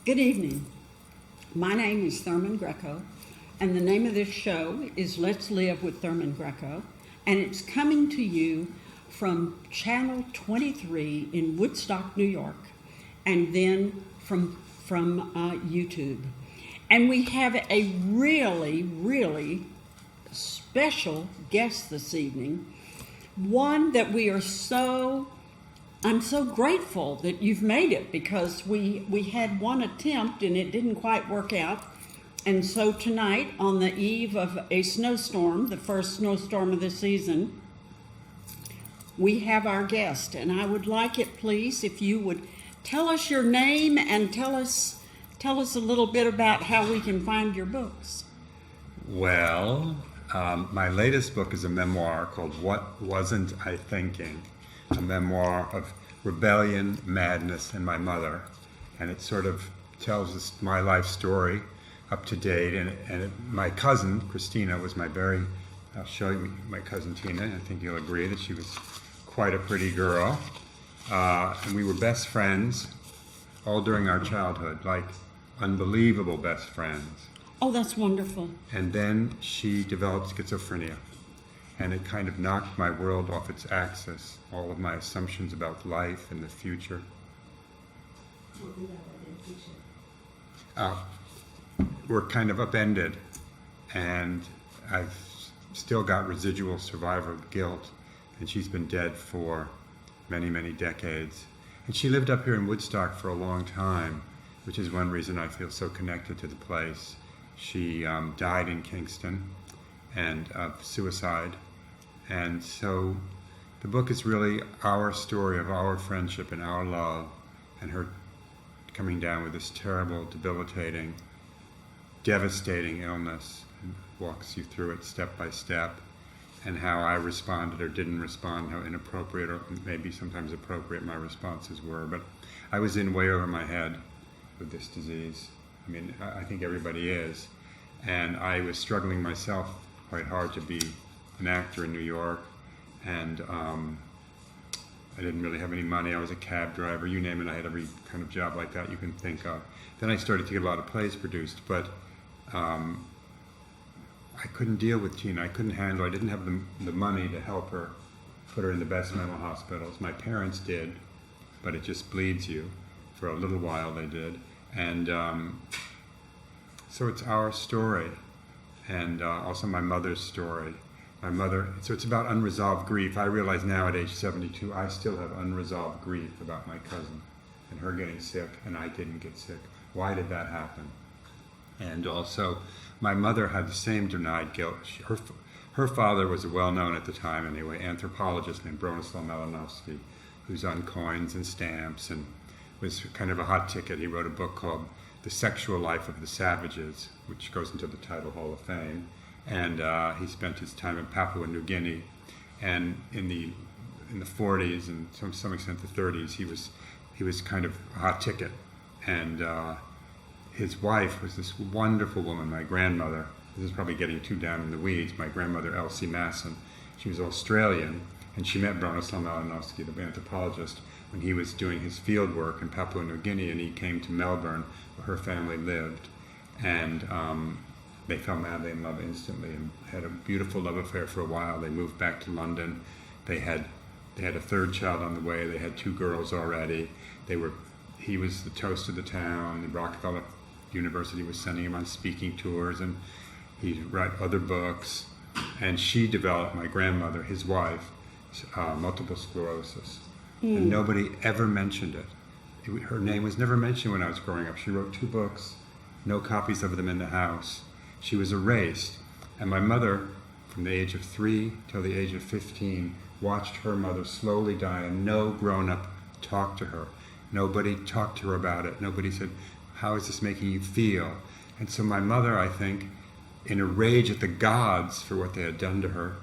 Good evening. My name is Thurman Greco, and the name of this show is Let's Live with Thurman Greco, and it's coming to you from Channel 23 in Woodstock, New York, and then from YouTube. And we have a really special guest this evening, one that I'm so grateful that you've made it, because we had one attempt and it didn't quite work out. And so tonight, on the eve of a snowstorm, the first snowstorm of the season, we have our guest. And I would like it, please, if you would tell us your name and tell us a little bit about how we can find your books. Well, my latest book is a memoir called What Wasn't I Thinking? A memoir of rebellion, madness, and my mother. And it sort of tells us my life story up to date. My cousin, Christina, was I'll show you my cousin Tina. I think you'll agree that she was quite a pretty girl. And we were best friends all during our childhood, like unbelievable best friends. Oh, that's wonderful. And then she developed schizophrenia. And it kind of knocked my world off its axis, all of my assumptions about life and the future. Were kind of upended, and I've still got residual survivor guilt, and she's been dead for many decades. And she lived up here in Woodstock for a long time, which is one reason I feel so connected to the place. She died in Kingston and of suicide. And so the book is really our story of our friendship and our love, and her coming down with this terrible, debilitating, devastating illness, and walks you through it step by step, and how I responded or didn't respond, how inappropriate or maybe sometimes appropriate my responses were. But I was in way over my head with this disease. I mean, I think everybody is. And I was struggling myself quite hard to be an actor in New York, and I didn't really have any money. I was a cab driver, you name it. I had every kind of job like that you can think of. Then I started to get a lot of plays produced, but I couldn't deal with Tina. I couldn't handle. I didn't have the money to help her, put her in the best mental hospitals. My parents did, but it just bleeds you. For a little while they did, and so it's our story, and also my mother's story. So it's about unresolved grief. I realize now at age 72, I still have unresolved grief about my cousin and her getting sick, and I didn't get sick. Why did that happen? And also, my mother had the same denied guilt. Her father was a well-known, at the time anyway, anthropologist named Bronislaw Malinowski, who's on coins and stamps and was kind of a hot ticket. He wrote a book called The Sexual Life of the Savages, which goes into the Title Hall of Fame. And he spent his time in Papua New Guinea, and in the 40s and to some extent the 30s, he was kind of a hot ticket. And his wife was this wonderful woman, my grandmother. This is probably getting too down in the weeds. My grandmother, Elsie Masson. She was Australian, and she met Bronislaw Malinowski, the anthropologist, when he was doing his field work in Papua New Guinea, and he came to Melbourne, where her family lived, and they fell madly in love instantly and had a beautiful love affair for a while. They moved back to London. They had a third child on the way. They had 2 girls already. He was the toast of the town. The Rockefeller University was sending him on speaking tours, and he wrote other books. And she developed, my grandmother, his wife, multiple sclerosis. And nobody ever mentioned it. Her name was never mentioned when I was growing up. She wrote 2 books, no copies of them in the house. She was erased, and my mother, from the age of 3 till the age of 15, watched her mother slowly die, and no grown-up talked to her. Nobody talked to her about it. Nobody said, how is this making you feel? And so my mother, I think, in a rage at the gods for what they had done to her,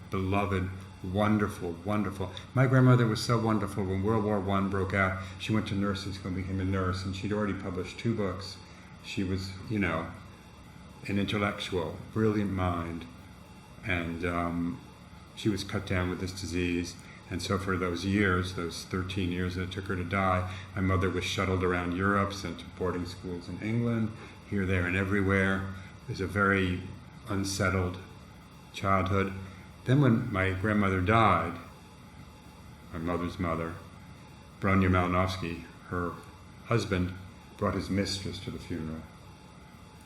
beloved, wonderful. My grandmother was so wonderful. When World War I broke out, she went to nursing school and became a nurse, and she'd already published 2 books. She was, an intellectual, brilliant mind, and she was cut down with this disease, And so for those years, those 13 years that it took her to die, my mother was shuttled around Europe, sent to boarding schools in England, here, there, and everywhere. It was a very unsettled childhood. Then when my grandmother died, my mother's mother, Bronya Malinowski, her husband, brought his mistress to the funeral,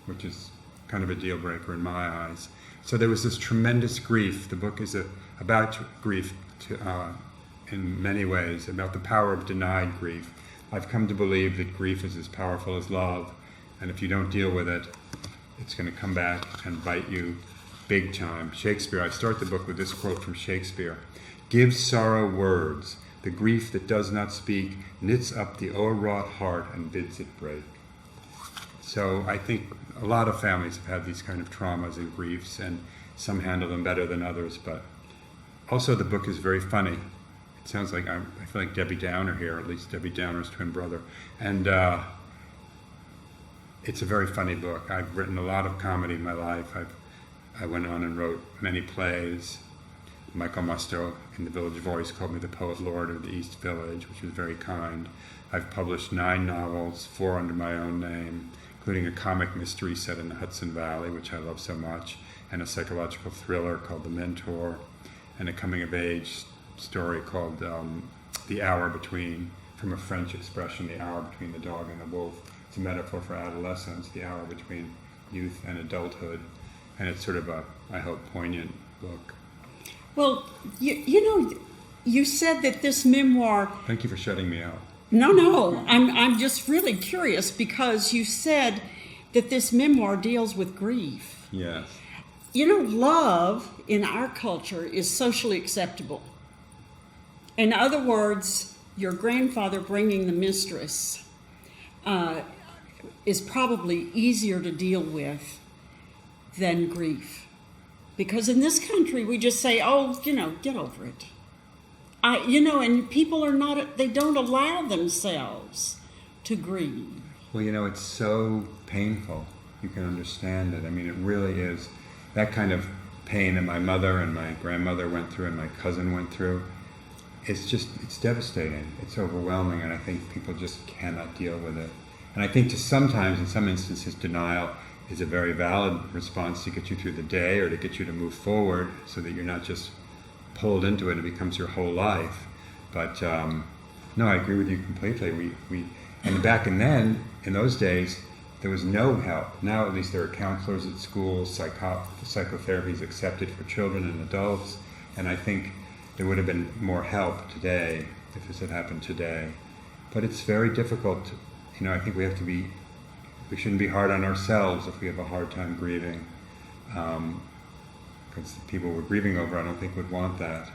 which is kind of a deal breaker in my eyes. So there was this tremendous grief. The book is about grief in many ways, about the power of denied grief. I've come to believe that grief is as powerful as love, and if you don't deal with it, it's going to come back and bite you big time. Shakespeare, I start the book with this quote from Shakespeare: "Give sorrow words, the grief that does not speak knits up the o'erwrought heart and bids it break." So I think a lot of families have had these kind of traumas and griefs, and some handle them better than others, but also the book is very funny. It sounds like I feel like Debbie Downer here, at least Debbie Downer's twin brother. And it's a very funny book. I've written a lot of comedy in my life. I went on and wrote many plays. Michael Musto in the Village Voice called me the Poet Laureate of the East Village, which was very kind. I've published 9 novels, 4 under my own name, including a comic mystery set in the Hudson Valley, which I love so much, and a psychological thriller called The Mentor, and a coming-of-age story called The Hour Between, from a French expression, the hour between the dog and the wolf. It's a metaphor for adolescence, the hour between youth and adulthood, and it's sort of a, I hope, poignant book. Well, you know, you said that this memoir... Thank you for shutting me out. No, I'm just really curious because you said that this memoir deals with grief. Yes. You know, love in our culture is socially acceptable. In other words, your grandfather bringing the mistress is probably easier to deal with than grief. Because in this country, we just say, oh, you know, get over it. And people are not, they don't allow themselves to grieve. Well, you know, it's so painful. You can understand it. I mean, it really is. That kind of pain that my mother and my grandmother went through and my cousin went through, it's devastating. It's overwhelming, and I think people just cannot deal with it. And I think sometimes, in some instances, denial is a very valid response to get you through the day or to get you to move forward so that you're not just pulled into it and it becomes your whole life. But no, I agree with you completely. And back then, in those days, there was no help. Now at least there are counselors at schools, psychotherapy is accepted for children and adults, and I think there would have been more help today if this had happened today. But it's very difficult. I think we shouldn't be hard on ourselves if we have a hard time grieving. Because the people we're grieving over, I don't think would want that.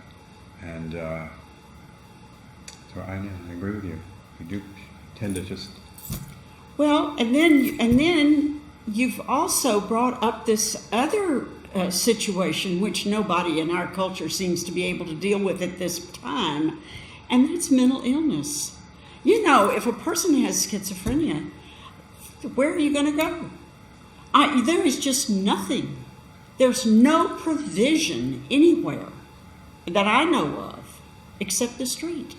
And so I agree with you. We do tend to just... Well, and then you've also brought up this other situation which nobody in our culture seems to be able to deal with at this time, and that's mental illness. You know, if a person has schizophrenia, where are you going to go? There is just nothing. There's no provision anywhere that I know of except the street.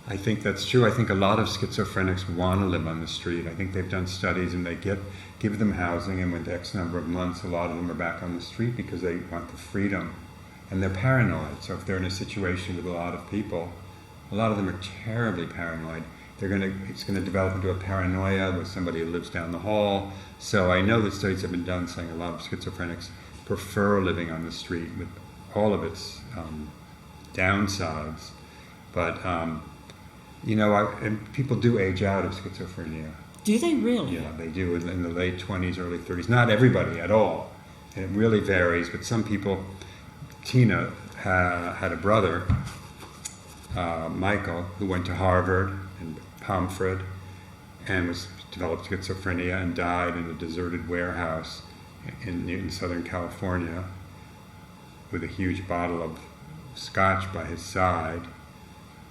I think that's true. I think a lot of schizophrenics want to live on the street. I think they've done studies and they give them housing, and with X number of months, a lot of them are back on the street because they want the freedom. And they're paranoid. So if they're in a situation with a lot of people, a lot of them are terribly paranoid. It's going to develop into a paranoia with somebody who lives down the hall. So I know that studies have been done saying a lot of schizophrenics prefer living on the street with all of its downsides. But, and people do age out of schizophrenia. Do they really? Yeah, they do in the late 20s, early 30s. Not everybody at all. And it really varies. But some people, Tina had a brother, Michael, who went to Harvard and Pomfret and developed schizophrenia and died in a deserted warehouse in Southern California with a huge bottle of scotch by his side.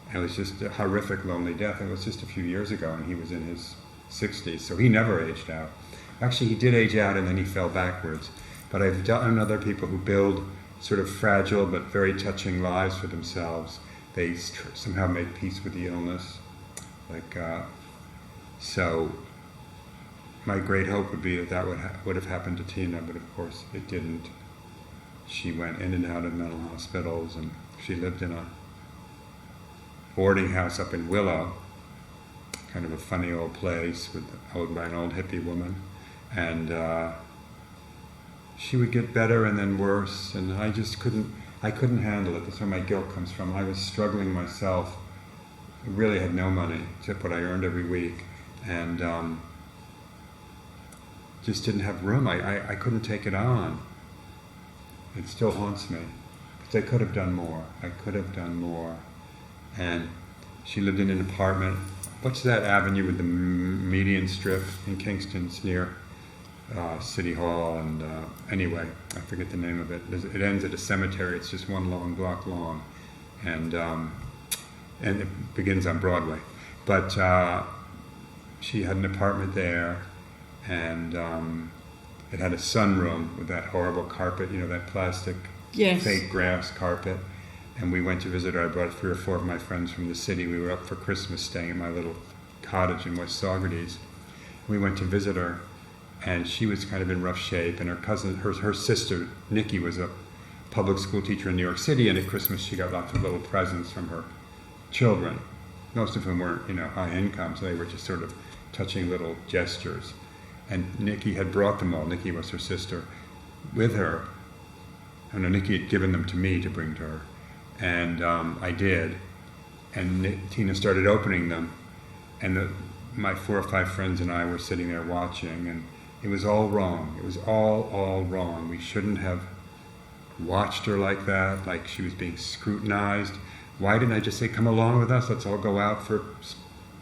And it was just a horrific, lonely death. It was just a few years ago, and he was in his 60s, so he never aged out. Actually, he did age out, and then he fell backwards. But I've done other people who build sort of fragile but very touching lives for themselves. they somehow made peace with the illness. So my great hope would be that would have happened to Tina, but of course it didn't. She went in and out of mental hospitals, and she lived in a boarding house up in Willow, kind of a funny old place owned by an old hippie woman. And she would get better and then worse, and I couldn't handle it. That's where my guilt comes from. I was struggling myself. I really had no money except what I earned every week, and just didn't have room. I couldn't take it on. It still haunts me, because I could have done more. And she lived in an apartment. What's that avenue with the median strip in Kingston? It's near City Hall, and anyway, I forget the name of it. It ends at a cemetery. It's just one long block long, and it begins on Broadway. But she had an apartment there, and it had a sunroom with that horrible carpet, that plastic fake grass carpet. And we went to visit her. I brought 3 or 4 of my friends from the city. We were up for Christmas, staying in my little cottage in West Saugerties. We went to visit her, and she was kind of in rough shape. And her sister, Nikki, was a public school teacher in New York City, and at Christmas she got lots of little presents from her children. Most of them weren't, high income, so they were just sort of touching little gestures. And Nikki had brought them all. Nikki was her sister, with her. I know Nikki had given them to me to bring to her. And I did, and Tina started opening them, and my 4 or 5 friends and I were sitting there watching, and it was all wrong. It was all wrong. We shouldn't have watched her like that, like she was being scrutinized. Why didn't I just say, come along with us, let's all go out for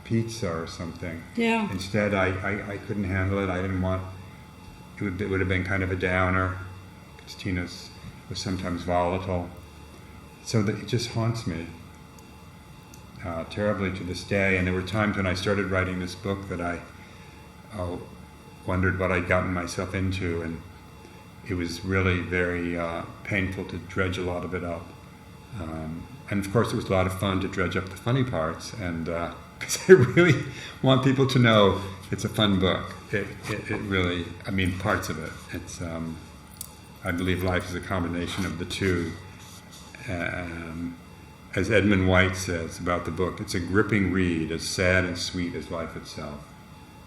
pizza or something? Yeah. Instead, I couldn't handle it. I didn't want, it would have been kind of a downer, because Tina was sometimes volatile. So that it just haunts me terribly to this day. And there were times when I started writing this book that I wondered what I'd gotten myself into, and it was really very painful to dredge a lot of it up. And of course it was a lot of fun to dredge up the funny parts, and because I really want people to know it's a fun book. It really, parts of it. It's I believe life is a combination of the two. As Edmund White says about the book, it's a gripping read, as sad and sweet as life itself.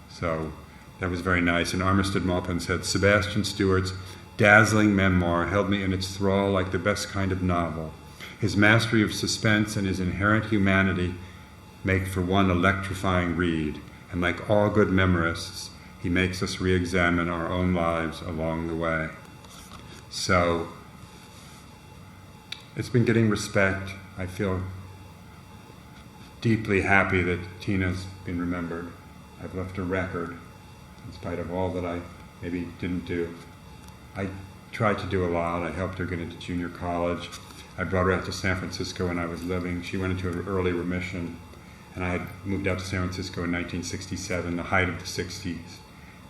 So that was very nice. And Armistead Maupin said, Sebastian Stuart's dazzling memoir held me in its thrall like the best kind of novel. His mastery of suspense and his inherent humanity make for one electrifying read, and like all good memoirists, he makes us re-examine our own lives along the way. So it's been getting respect. I feel deeply happy that Tina's been remembered. I've left a record, in spite of all that I maybe didn't do. I tried to do a lot. I helped her get into junior college. I brought her out to San Francisco when I was living. She went into an early remission, and I had moved out to San Francisco in 1967, the height of the 60s.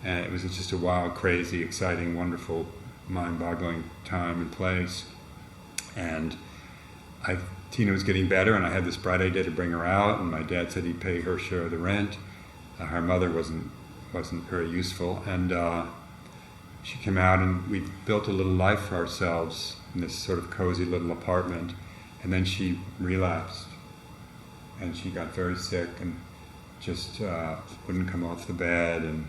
And it was just a wild, crazy, exciting, wonderful, mind-boggling time and place. And Tina was getting better, and I had this bright idea to bring her out, and my dad said he'd pay her share of the rent. Her mother wasn't very useful, and she came out, and we built a little life for ourselves in this sort of cozy little apartment. And then she relapsed, and she got very sick, and just wouldn't come off the bed, and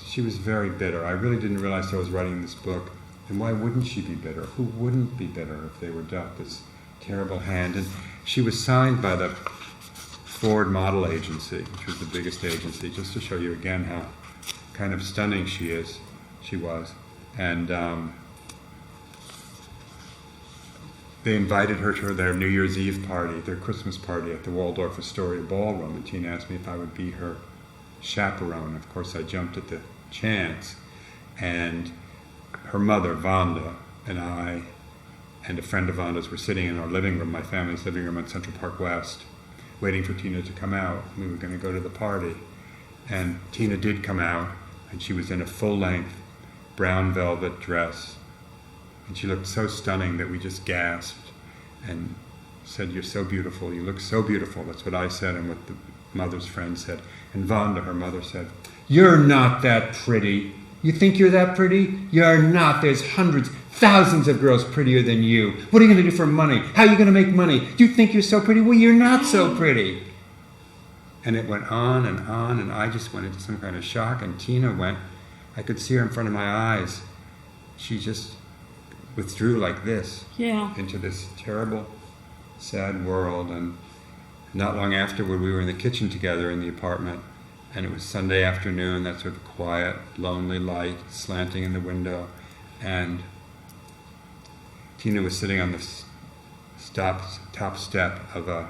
she was very bitter. I really didn't realize I was writing this book. And why wouldn't she be bitter? Who wouldn't be bitter if they were dealt this terrible hand? And she was signed by the Ford Model Agency, which was the biggest agency, just to show you again how kind of stunning she was. And they invited her to their New Year's Eve party, their Christmas party at the Waldorf Astoria Ballroom. And Tina asked me if I would be her chaperone. Of course, I jumped at the chance. And her mother, Vonda, and I, and a friend of Vonda's were sitting in our living room, my family's living room on Central Park West, waiting for Tina to come out. We were going to go to the party. And Tina did come out, and she was in a full-length brown velvet dress. And she looked so stunning that we just gasped. And said, "You're so beautiful, you look so beautiful." That's what I said and what the mother's friend said. And Vanda, her mother, said, "You're not that pretty. You think you're that pretty? You're not. There's hundreds, thousands of girls prettier than you. What are you going to do for money? How are you going to make money? Do you think you're so pretty? Well, you're not so pretty." And it went on, and I just went into some kind of shock, and Tina went, I could see her in front of my eyes. She just withdrew like this into this terrible, sad world. And not long afterward, we were in the kitchen together in the apartment, and it was Sunday afternoon, that sort of quiet, lonely light slanting in the window, and Tina was sitting on the top step of a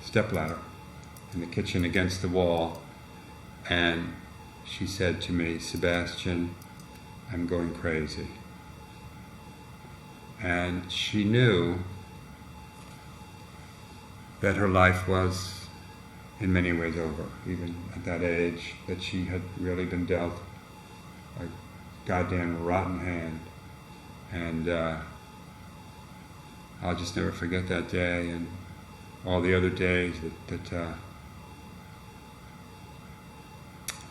stepladder in the kitchen against the wall, and she said to me, "Sebastian, I'm going crazy." And she knew that her life was in many ways over, even at that age, that she had really been dealt a goddamn rotten hand. And I'll just never forget that day and all the other days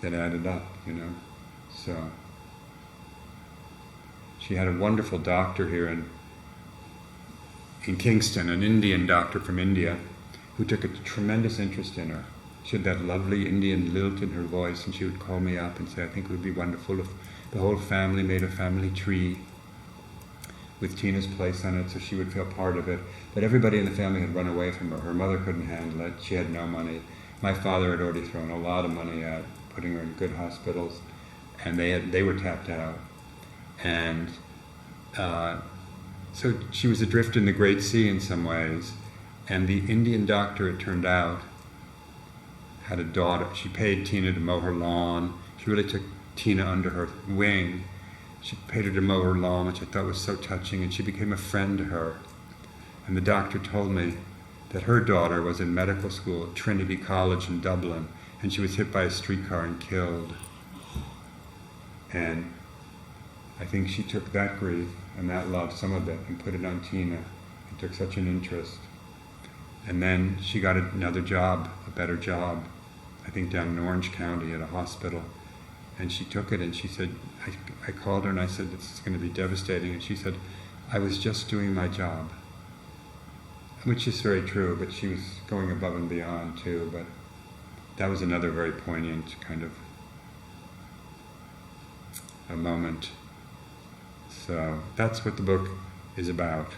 that added up, you know. So she had a wonderful doctor here in Kingston, an Indian doctor from India, who took a tremendous interest in her. She had that lovely Indian lilt in her voice, and she would call me up and say, "I think it would be wonderful if the whole family made a family tree with Tina's place on it so she would feel part of it." But everybody in the family had run away from her. Her mother couldn't handle it. She had no money. My father had already thrown a lot of money at putting her in good hospitals, and they were tapped out. And so she was adrift in the great sea in some ways. And the Indian doctor, it turned out, had a daughter. She paid Tina to mow her lawn. She really took Tina under her wing. She paid her to mow her lawn, which I thought was so touching, and she became a friend to her. And the doctor told me that her daughter was in medical school at Trinity College in Dublin, and she was hit by a streetcar and killed. And I think she took that grief and that love, some of it, and put it on Tina, and took such an interest. And then she got another job, a better job, I think down in Orange County at a hospital. And she took it, and she said, I called her and I said, "This is going to be devastating." And she said, "I was just doing my job." Which is very true, but she was going above and beyond too. But that was another very poignant kind of a moment. So that's what the book is about.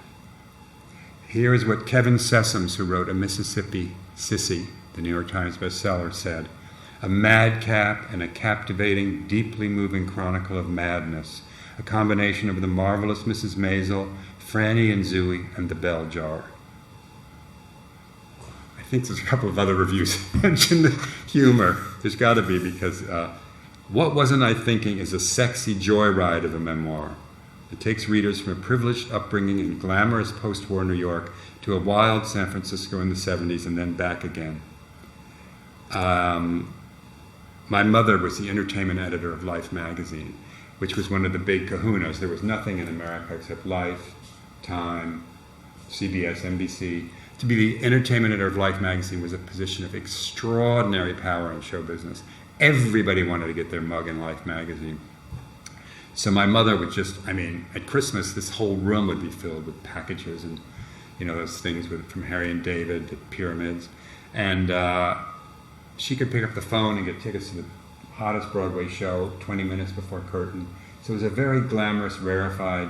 Here is what Kevin Sessoms, who wrote A Mississippi Sissy, the New York Times bestseller, said: "A madcap and a captivating, deeply moving chronicle of madness, a combination of the marvelous Mrs. Maisel, Franny and Zooey, and the bell jar." I think there's a couple of other reviews that mention the humor. There's got to be, because What Wasn't I Thinking is a sexy joyride of a memoir. It takes readers from a privileged upbringing in glamorous post-war New York to a wild San Francisco in the 70s and then back again. My mother was the entertainment editor of Life magazine, which was one of the big kahunas. There was nothing in America except Life, Time, CBS, NBC. To be the entertainment editor of Life magazine was a position of extraordinary power in show business. Everybody wanted to get their mug in Life magazine. So my mother would just, at Christmas, this whole room would be filled with packages and, those things from Harry and David, the pyramids. And she could pick up the phone and get tickets to the hottest Broadway show 20 minutes before curtain. So it was a very glamorous, rarefied.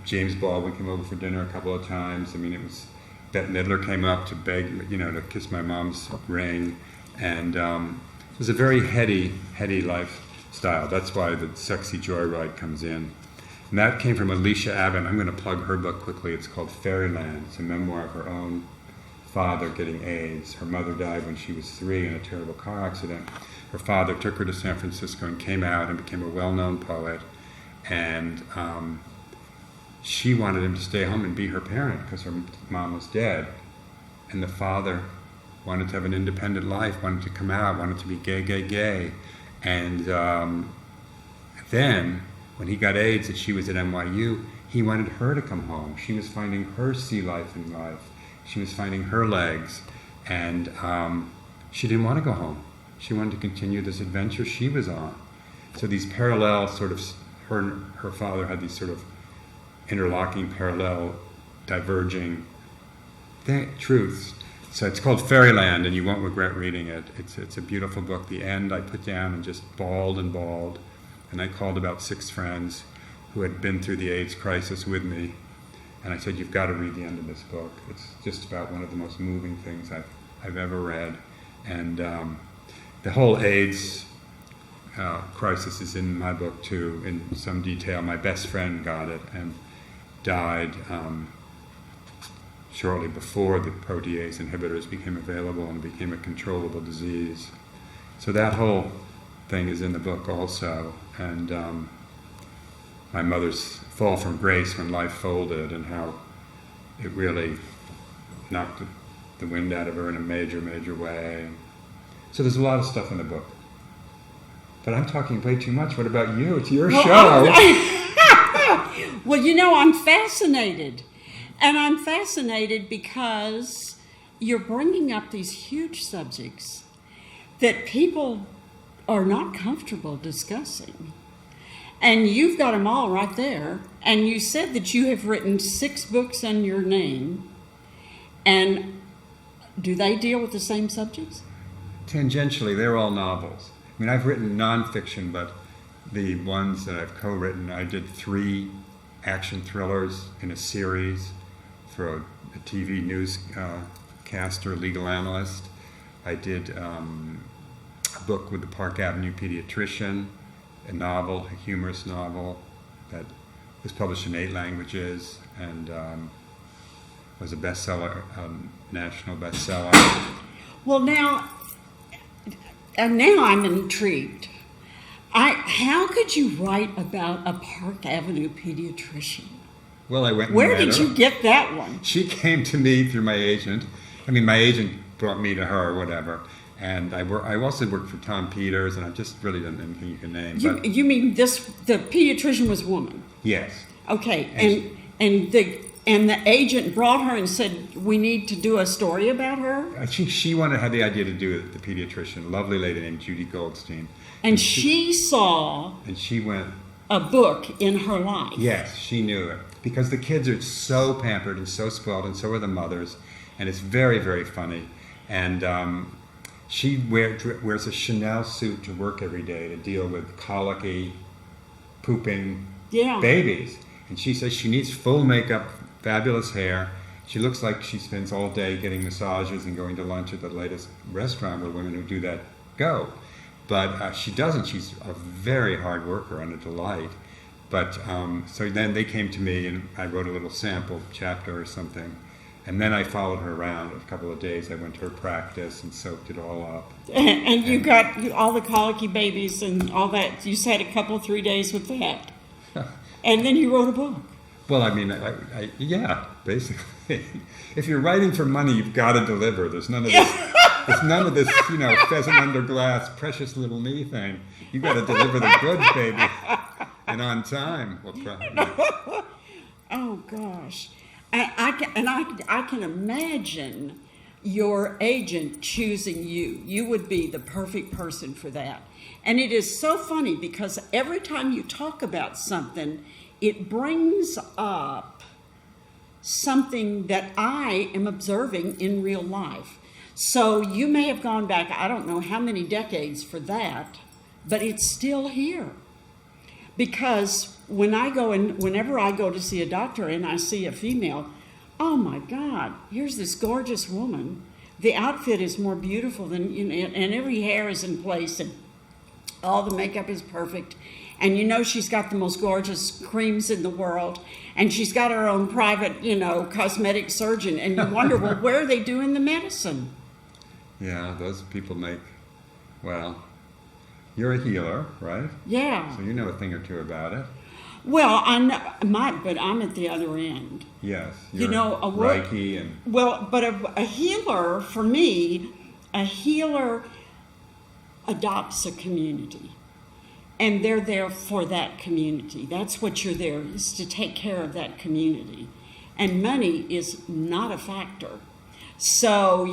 James Baldwin came over for dinner a couple of times. It was, Bette Midler came up to beg, to kiss my mom's ring. And it was a very heady lifestyle. That's why the sexy joyride comes in. And that came from Alicia Abbott. I'm going to plug her book quickly. It's called Fairyland. It's a memoir of her own father getting AIDS. Her mother died when she was 3 in a terrible car accident. Her father took her to San Francisco and came out and became a well-known poet. And she wanted him to stay home and be her parent because her mom was dead. And the father wanted to have an independent life, wanted to come out, wanted to be gay. And then, when he got AIDS and she was at NYU, he wanted her to come home. She was finding her sea life in life. She was finding her legs, and she didn't want to go home. She wanted to continue this adventure she was on. So these parallel sort of, her and her father had these sort of interlocking, parallel, diverging truths. So it's called Fairyland, and you won't regret reading it. It's a beautiful book. The end I put down and just bawled and bawled, and I called about 6 friends who had been through the AIDS crisis with me, and I said, you've got to read the end of this book. It's just about one of the most moving things I've ever read. And the whole AIDS crisis is in my book too, in some detail. My best friend got it and died shortly before the protease inhibitors became available and became a controllable disease. So that whole thing is in the book also. And my mother's fall from grace when life folded, and how it really knocked the wind out of her in a major, major way. So there's a lot of stuff in the book. But I'm talking way too much. What about you? It's your show. Well, you know, I'm fascinated. And I'm fascinated because you're bringing up these huge subjects that people are not comfortable discussing. And you've got them all right there. And you said that you have written 6 books in your name. And do they deal with the same subjects? Tangentially, they're all novels. I mean, I've written nonfiction, but the ones that I've co-written, I did 3 action thrillers in a series for a TV newscaster, legal analyst. I did a book with the Park Avenue pediatrician, a novel, a humorous novel that was published in 8 languages and was a bestseller, national bestseller. Well, now I'm intrigued. How could you write about a Park Avenue pediatrician? Well, I went and Where met did her. you get that one? She came to me through my agent. I mean, my agent brought me to her, whatever. And I also worked for Tom Peters, and I just really don't know anything you can name. You mean the pediatrician was a woman? Yes. Okay, and the agent brought her and said, we need to do a story about her? I think she had the idea to do it, the pediatrician, a lovely lady named Judy Goldstein. And she saw And she went, a book in her life. yes, she knew it. Because the kids are so pampered and so spoiled, and so are the mothers. And it's very, very funny. And she wears a Chanel suit to work every day to deal with colicky, pooping babies. And she says she needs full makeup, fabulous hair. She looks like she spends all day getting massages and going to lunch at the latest restaurant where women who do that go. But she doesn't. She's a very hard worker and a delight. But so then they came to me, and I wrote a little sample chapter or something. And then I followed her around a couple of days. I went to her practice and soaked it all up. And you got all the colicky babies and all that. You sat a couple, 3 days with that. And then you wrote a book. Well, I mean, yeah, basically. If you're writing for money, you've got to deliver. There's none of this. There's none of this, pheasant under glass, precious little me thing. You've got to deliver the goods, baby, and on time. Well, probably. Oh gosh, I can imagine your agent choosing you. You would be the perfect person for that. And it is so funny because every time you talk about something, it brings up something that I am observing in real life. So you may have gone back, I don't know how many decades for that, but it's still here. Because whenever I go to see a doctor and I see a female, oh my God, here's this gorgeous woman. The outfit is more beautiful than, and every hair is in place, and all the makeup is perfect. And she's got the most gorgeous creams in the world, and she's got her own private, cosmetic surgeon. And you wonder, well, where are they doing the medicine? Yeah, those people you're a healer, right? Yeah. So you know a thing or two about it. Well, but I'm at the other end. Yes. Reiki and... Well, but a healer, for me, a healer adopts a community. And they're there for that community. That's what you're there, is to take care of that community. And money is not a factor. So,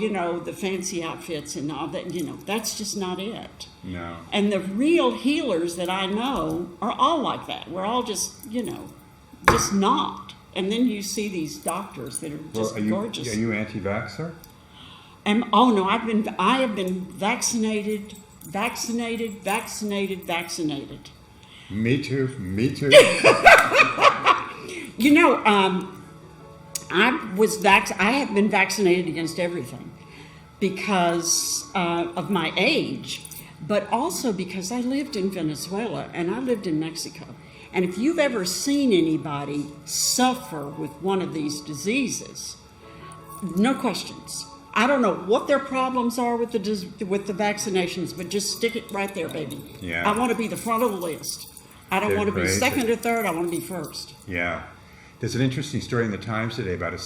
the fancy outfits and all that, that's just not it. No. And the real healers that I know are all like that. We're all just, just not. And then you see these doctors that are just gorgeous. Are you anti-vaxxer? No, I have been vaccinated. Me too. I have been vaccinated against everything because of my age, but also because I lived in Venezuela and I lived in Mexico. And if you've ever seen anybody suffer with one of these diseases, no questions. I don't know what their problems are with the vaccinations, but just stick it right there, baby. Yeah. I want to be the front of the list. I don't want to be second or third. I want to be first. Yeah. There's an interesting story in the Times today about a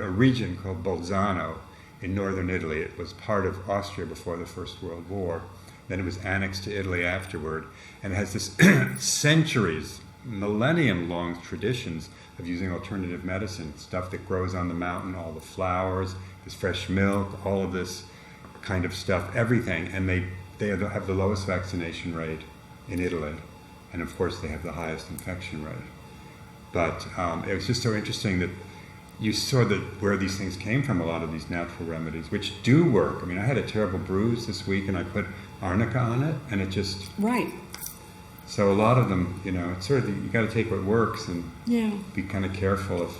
region called Bolzano in northern Italy. It was part of Austria before the First World War. Then it was annexed to Italy afterward. And it has this centuries, millennium-long traditions of using alternative medicine, stuff that grows on the mountain, all the flowers, this fresh milk, all of this kind of stuff, everything. And they have the lowest vaccination rate in Italy. And of course, they have the highest infection rate. But it was just so interesting that you saw where these things came from, a lot of these natural remedies, which do work. I mean, I had a terrible bruise this week, and I put arnica on it, and it just... Right. So a lot of them, it's sort of, you got to take what works and be kind of careful of...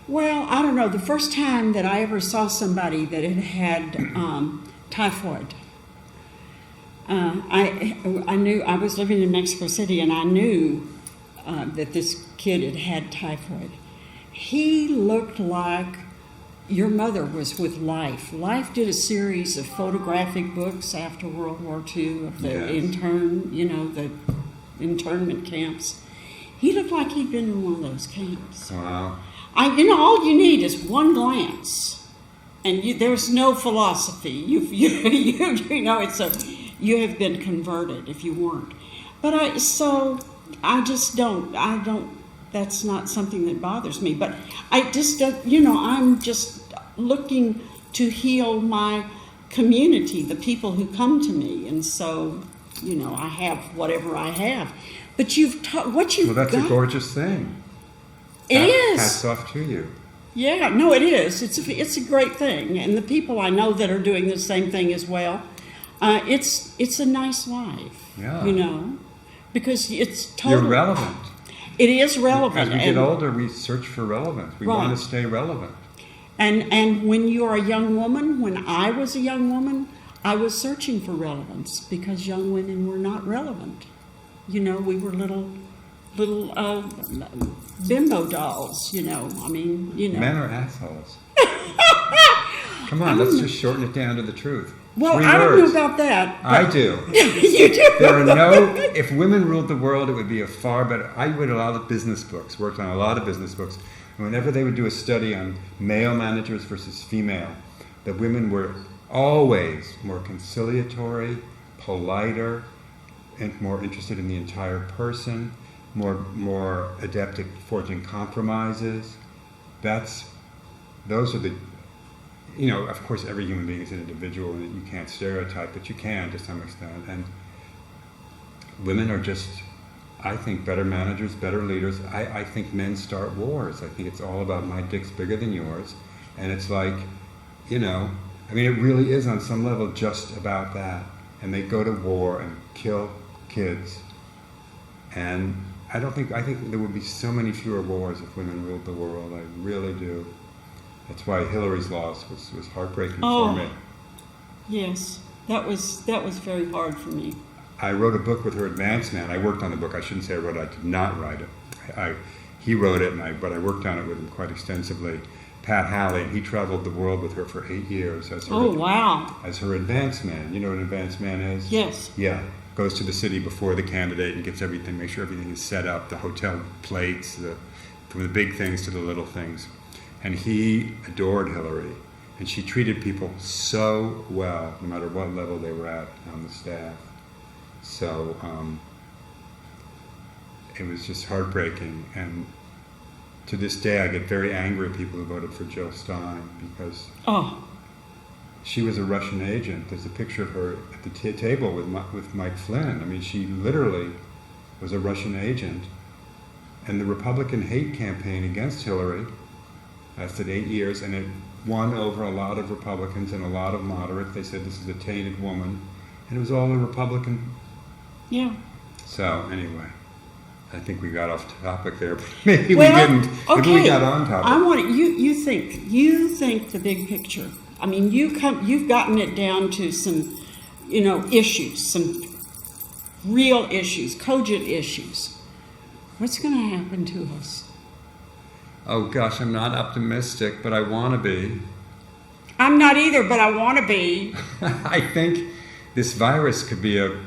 Well, I don't know. The first time that I ever saw somebody that had typhoid, I knew, I was living in Mexico City, and I knew that this kid had typhoid. He looked like your mother was with Life. Life did a series of photographic books after World War II of the the internment camps. He looked like he'd been in one of those camps. Wow. All you need is one glance, and there's no philosophy. You have been converted if you weren't. But I just don't. That's not something that bothers me. But I just don't. I'm just looking to heal my community, the people who come to me, and so I have whatever I have. But Well, that's a gorgeous thing. It is. Hats off to you. Yeah, no, it is. It's a great thing, and the people I know that are doing the same thing as well. It's a nice life. Yeah. Because it's totally... You're relevant. It is relevant. As we get older, we search for relevance. We want to stay relevant. And when you're a young woman, when I was a young woman, I was searching for relevance because young women were not relevant. We were little bimbo dolls, Men are assholes. Come on, let's just shorten it down to the truth. Well, 3 I don't words. know about that. I do. You do? If women ruled the world, it would be a far better... I read a lot of business books, worked on a lot of business books, and whenever they would do a study on male managers versus female, the women were always more conciliatory, politer, and more interested in the entire person, more adept at forging compromises. Those are the... of course, every human being is an individual, and you can't stereotype, but you can to some extent. And women are just, I think, better managers, better leaders. I think men start wars. I think it's all about my dick's bigger than yours. And it's like, it really is on some level just about that. And they go to war and kill kids. And I think there would be so many fewer wars if women ruled the world. I really do. That's why Hillary's loss was heartbreaking for me. Yes, that was very hard for me. I wrote a book with her advance man. I worked on the book. I shouldn't say I wrote it. I did not write it. He wrote it, but I worked on it with him quite extensively. Pat Halley, and he traveled the world with her for 8 years as her wow! As her advance man. You know what an advance man is? Yes. Yeah. Goes to the city before the candidate and gets everything, make sure everything is set up, the hotel plates, from the big things to the little things. And he adored Hillary, and she treated people so well, no matter what level they were at on the staff. So it was just heartbreaking. And to this day, I get very angry at people who voted for Jill Stein because she was a Russian agent. There's a picture of her at the table with Mike Flynn. I mean, she literally was a Russian agent. And the Republican hate campaign against Hillary lasted 8 years, and it won over a lot of Republicans and a lot of moderates. They said this is a tainted woman, and it was all a Republican. Yeah. So anyway, I think we got off topic there. Maybe we didn't. Okay. Maybe we got on topic. I want you think the big picture. I mean, you've gotten it down to some, issues, some real issues, cogent issues. What's going to happen to us? Oh gosh, I'm not optimistic, but I want to be. I'm not either, but I want to be. I think this virus could be a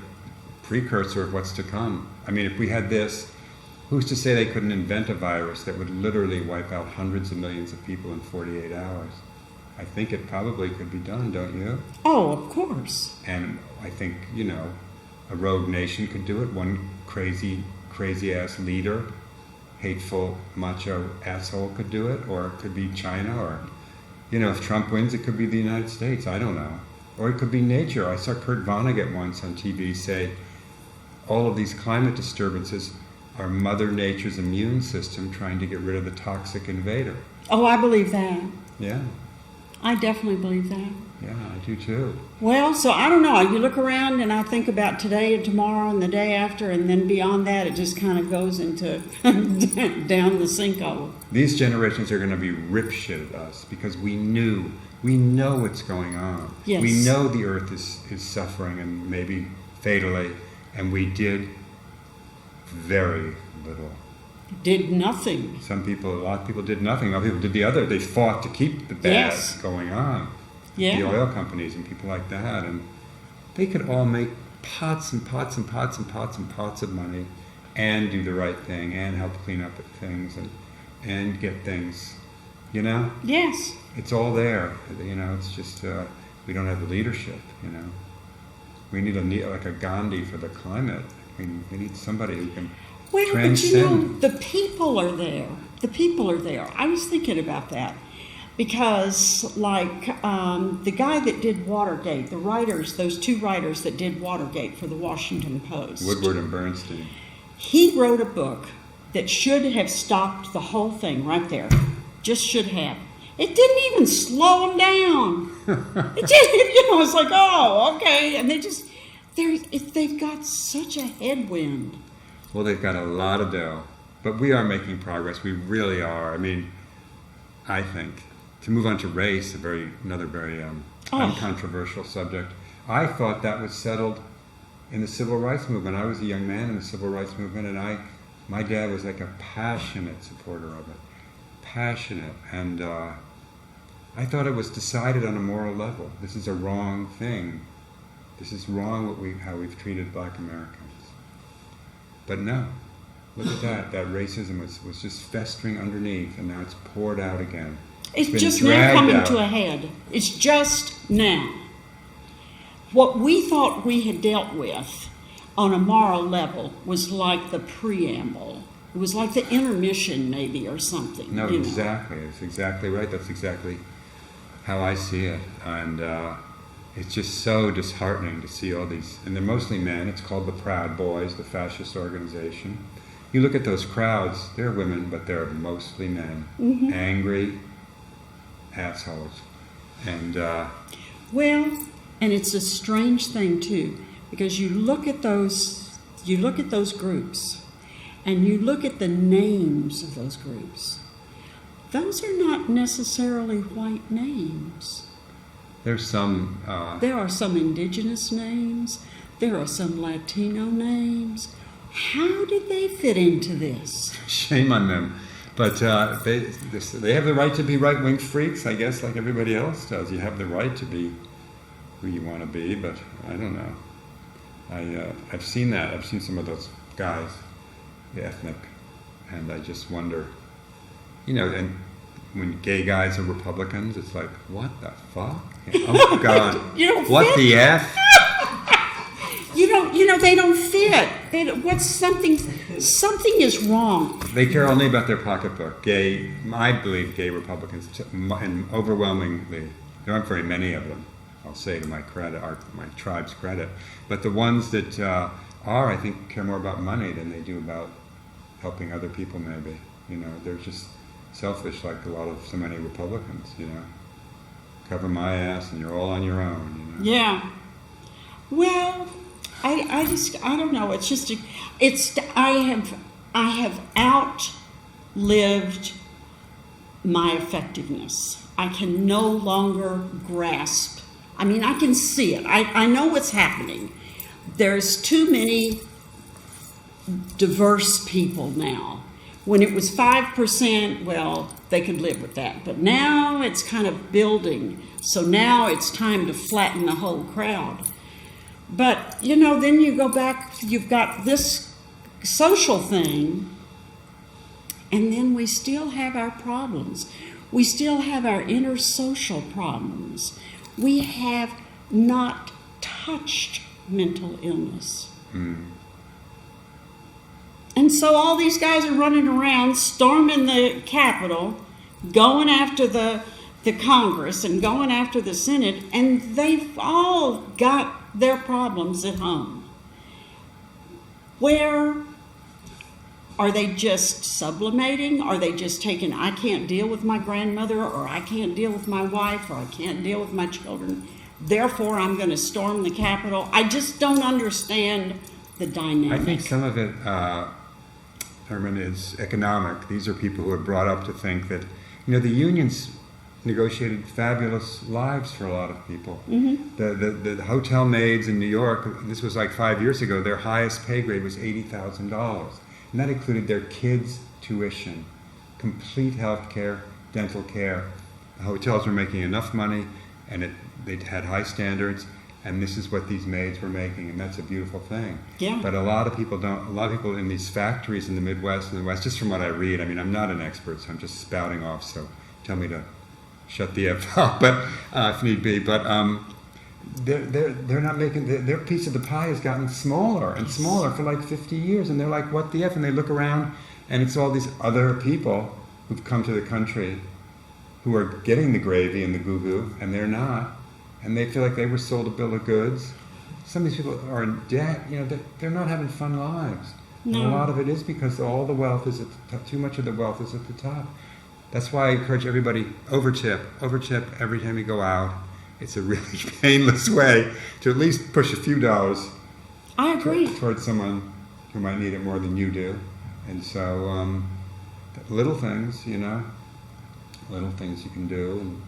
precursor of what's to come. I mean, if we had this, who's to say they couldn't invent a virus that would literally wipe out hundreds of millions of people in 48 hours? I think it probably could be done, don't you? Oh, of course. And I think, a rogue nation could do it. One crazy-ass leader, hateful, macho asshole could do it. Or it could be China. Or, if Trump wins, it could be the United States. I don't know. Or it could be nature. I saw Kurt Vonnegut once on TV say, all of these climate disturbances are Mother Nature's immune system trying to get rid of the toxic invader. Oh, I believe that. Yeah. I definitely believe that. Yeah, I do too. Well, so I don't know. You look around and I think about today and tomorrow and the day after, and then beyond that, it just kind of goes into down the sinkhole. These generations are going to be ripshit at us because we know what's going on. Yes. We know the earth is suffering and maybe fatally, and we did very little. Did nothing. A lot of people did nothing. A lot of people did the other. They fought to keep the bad going on. Yeah. The oil companies and people like that. And they could all make pots and pots and pots and pots and pots of money and do the right thing and help clean up things and get things, Yes. It's all there. It's just we don't have the leadership, We need like a Gandhi for the climate. We need somebody who can transcend. But the people are there. The people are there. I was thinking about that because, the guy that did Watergate, the writers, those two writers that did Watergate for the Washington Post, Woodward and Bernstein, he wrote a book that should have stopped the whole thing right there. Just should have. It didn't even slow them down. It just, it's like, oh, okay, and they've got such a headwind. Well, they've got a lot of dough, but we are making progress. We really are. I mean, I think to move on to race, another very uncontroversial subject. I thought that was settled in the civil rights movement. I was a young man in the civil rights movement, and my dad was like a passionate supporter of it, passionate, and I thought it was decided on a moral level. This is a wrong thing. This is wrong how we've treated Black Americans. But no, look at that. That racism was just festering underneath, and now it's poured out again. It's just now coming to a head. It's just now. What we thought we had dealt with on a moral level was like the preamble. It was like the intermission, maybe, or something. No, exactly. It's exactly right. That's exactly how I see it. And it's just so disheartening to see all these, and they're mostly men. It's called the Proud Boys, the fascist organization. You look at those crowds, they're women, but they're mostly men. Mm-hmm. Angry assholes. And and it's a strange thing too, because you look at those groups, and you look at the names of those groups. Those are not necessarily white names. There's some... there are some indigenous names. There are some Latino names. How did they fit into this? Shame on them. But they have the right to be right-wing freaks, I guess, like everybody else does. You have the right to be who you want to be, but I don't know. I've seen that. I've seen some of those guys, the ethnic, and I just wonder, and when gay guys are Republicans, it's like, what the fuck? Oh, God. What the F? You don't they don't fit. Something is wrong. They care only about their pocketbook. I believe gay Republicans, and overwhelmingly, there aren't very many of them, I'll say to my credit, my tribe's credit, but the ones that I think, care more about money than they do about helping other people maybe. They're just selfish like so many Republicans, Cover my ass and you're all on your own, Yeah. Well, I don't know. It's just, I have outlived my effectiveness. I can no longer grasp. I mean, I can see it. I know what's happening. There's too many diverse people now. When it was 5%, well, they could live with that. But now it's kind of building. So now it's time to flatten the whole crowd. But, then you go back, you've got this social thing, and then we still have our problems. We still have our inner social problems. We have not touched mental illness. And so all these guys are running around, storming the Capitol, going after the Congress and going after the Senate, and they've all got their problems at home. Where are they just sublimating? Are they just taking, I can't deal with my grandmother, or I can't deal with my wife, or I can't deal with my children, therefore I'm going to storm the Capitol? I just don't understand the dynamic. I think some of it, Thurman, is economic. These are people who are brought up to think that, the unions negotiated fabulous lives for a lot of people. The hotel maids in New York, this was like 5 years ago, their highest pay grade was $80,000. And that included their kids' tuition, complete health care, dental care. The hotels were making enough money, and they had high standards, and this is what these maids were making, and that's a beautiful thing. Yeah. But a lot of people in these factories in the Midwest and the West, just from what I read, I mean, I'm not an expert, so I'm just spouting off, so tell me to shut the F up, but if need be. But they're not making, their piece of the pie has gotten smaller and smaller for like 50 years, and they're like, what the F? And they look around, and it's all these other people who've come to the country who are getting the gravy and the goo-goo, and they're not. And they feel like they were sold a bill of goods. Some of these people are in debt. They're not having fun lives. No. And a lot of it is because all the wealth is at the top. Too much of the wealth is at the top. That's why I encourage everybody, overtip every time you go out. It's a really painless way to at least push a few dollars. I agree. Towards someone who might need it more than you do. And so, little things, little things you can do. And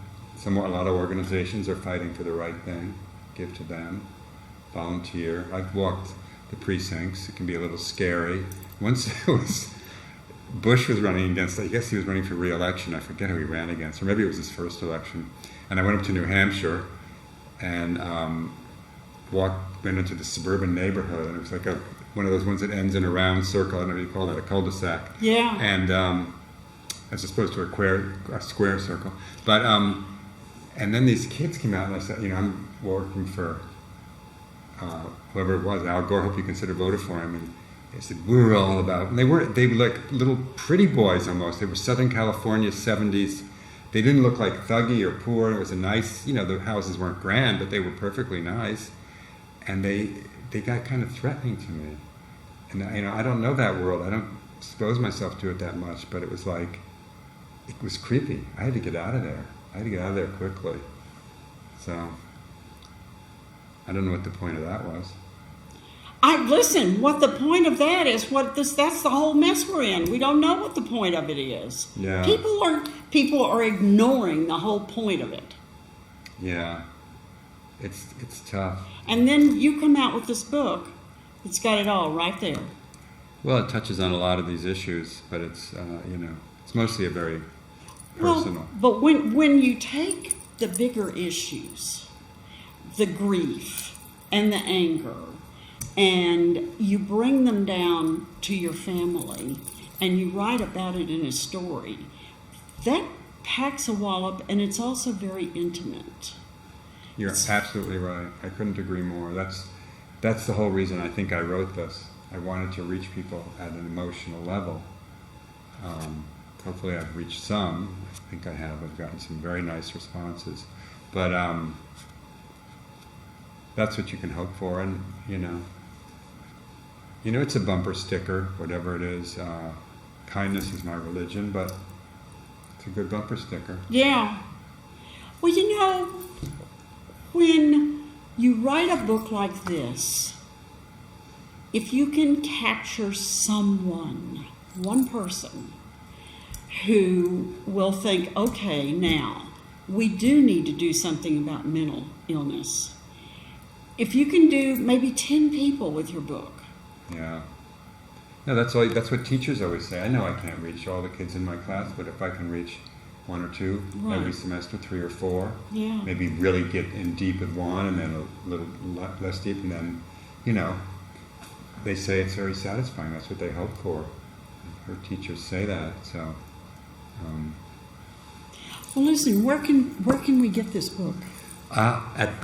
a lot of organizations are fighting for the right thing. Give to them. Volunteer. I've walked the precincts. It can be a little scary. Once Bush was running against, I guess he was running for re-election. I forget who he ran against, or maybe it was his first election. And I went up to New Hampshire and went into the suburban neighborhood, and it was like one of those ones that ends in a round circle. I don't know what you call that, a cul-de-sac. Yeah. And as opposed to a square circle. But and then these kids came out, and I said, I'm working for whoever it was, Al Gore. Hope you consider voting for him. And they said, we're all about, and they were like little pretty boys almost. They were Southern California 70s. They didn't look like thuggy or poor. It was a nice, the houses weren't grand, but they were perfectly nice. And they got kind of threatening to me. And I don't know that world. I don't expose myself to it that much, but it was like, it was creepy. I had to get out of there. I had to get out of there quickly. So, I don't know what the point of that was. Listen, what the point of that is, that's the whole mess we're in. We don't know what the point of it is. Yeah. People are ignoring the whole point of it. Yeah. It's tough. And then you come out with this book. It's got it all right there. Well, it touches on a lot of these issues, but it's it's mostly a very personal. Well, but when you take the bigger issues, the grief and the anger, and you bring them down to your family, and you write about it in a story, that packs a wallop, and it's also very intimate. You're absolutely right. I couldn't agree more. that's the whole reason I think I wrote this. I wanted to reach people at an emotional level. Hopefully I've reached some. I think I have. I've gotten some very nice responses. But that's what you can hope for. And, it's a bumper sticker, whatever it is. Kindness is my religion, but it's a good bumper sticker. Yeah. Well, when you write a book like this, if you can capture someone, one person, who will think, okay, now, we do need to do something about mental illness. If you can do maybe 10 people with your book. Yeah. No, that's what teachers always say. I know I can't reach all the kids in my class, but if I can reach one or two every semester, 3 or 4, maybe really get in deep at one and then a little less deep, and then, they say it's very satisfying. That's what they hope for. Her teachers say that, so. Well, listen, where can we get this book?